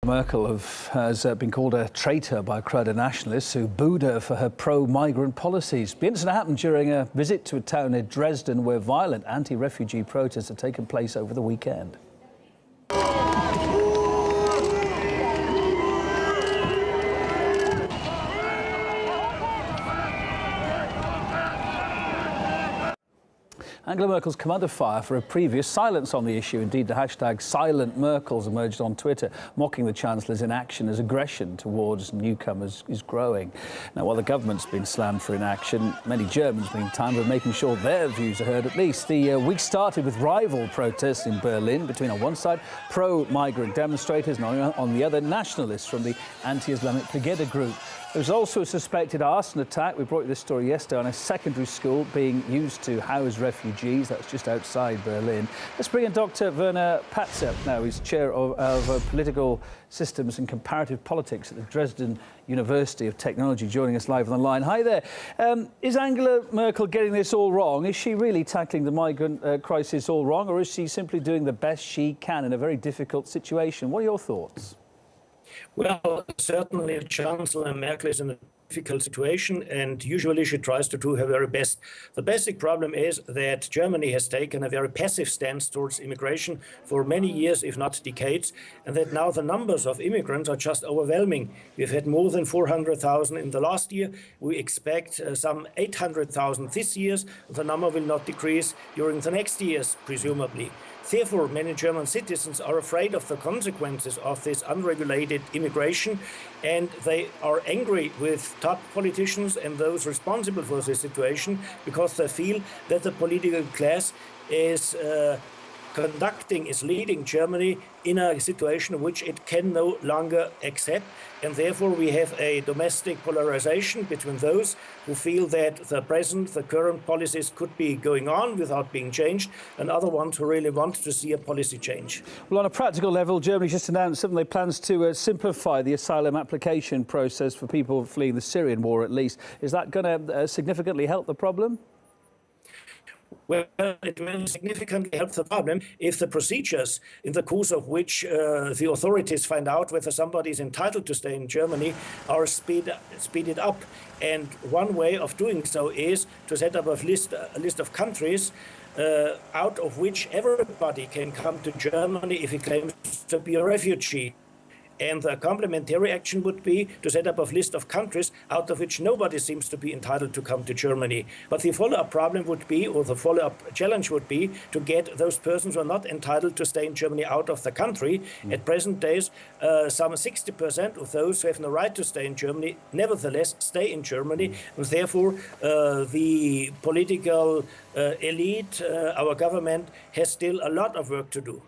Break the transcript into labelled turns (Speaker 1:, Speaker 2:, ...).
Speaker 1: Merkel has been called a traitor by a crowd of nationalists who booed her for her pro-migrant policies. The incident happened during a visit to a town near Dresden where violent anti-refugee protests had taken place over the weekend. Angela Merkel's come under fire for a previous silence on the issue. Indeed, the hashtag #SilentMerkels emerged on Twitter, mocking the Chancellor's inaction as aggression towards newcomers is growing. Now, while the government's been slammed for inaction, many Germans, meantime, are making sure their views are heard at least. The week started with rival protests in Berlin between, on one side, pro-migrant demonstrators and on the other, nationalists from the anti-Islamic Pegida group. There was also a suspected arson attack. We brought you this story yesterday on a secondary school being used to house refugees. That's just outside Berlin. Let's bring in Dr. Werner Patzer now. He's chair of political systems and comparative politics at the Dresden University of Technology, joining us live on the line. Hi there. Is Angela Merkel getting this all wrong? Is she really tackling the migrant crisis all wrong, or is she simply doing the best she can in a very difficult situation? What are your thoughts?
Speaker 2: Well, certainly Chancellor Merkel is in a difficult situation, and usually she tries to do her very best. The basic problem is that Germany has taken a very passive stance towards immigration for many years, if not decades, and that now the numbers of immigrants are just overwhelming. We've had more than 400,000 in the last year. We expect some 800,000 this year. The number will not decrease during the next years, presumably. Therefore, many German citizens are afraid of the consequences of this unregulated immigration, and they are angry with top politicians and those responsible for this situation because they feel that the political class is leading Germany in a situation which it can no longer accept. And therefore we have a domestic polarization between those who feel that the current policies could be going on without being changed, and other ones who really want to see a policy change.
Speaker 1: Well, on a practical level, Germany just announced suddenly plans to simplify the asylum application process for people fleeing the Syrian war, at least. Is that going to significantly help the problem?
Speaker 2: Well, it will significantly help the problem if the procedures in the course of which the authorities find out whether somebody is entitled to stay in Germany are speeded up. And one way of doing so is to set up a list of countries out of which everybody can come to Germany if he claims to be a refugee. And the complementary action would be to set up a list of countries out of which nobody seems to be entitled to come to Germany. But the follow-up problem would be, or the follow-up challenge would be, to get those persons who are not entitled to stay in Germany out of the country. At present days, some 60% of those who have no right to stay in Germany nevertheless stay in Germany. And therefore, the political elite, our government, has still a lot of work to do.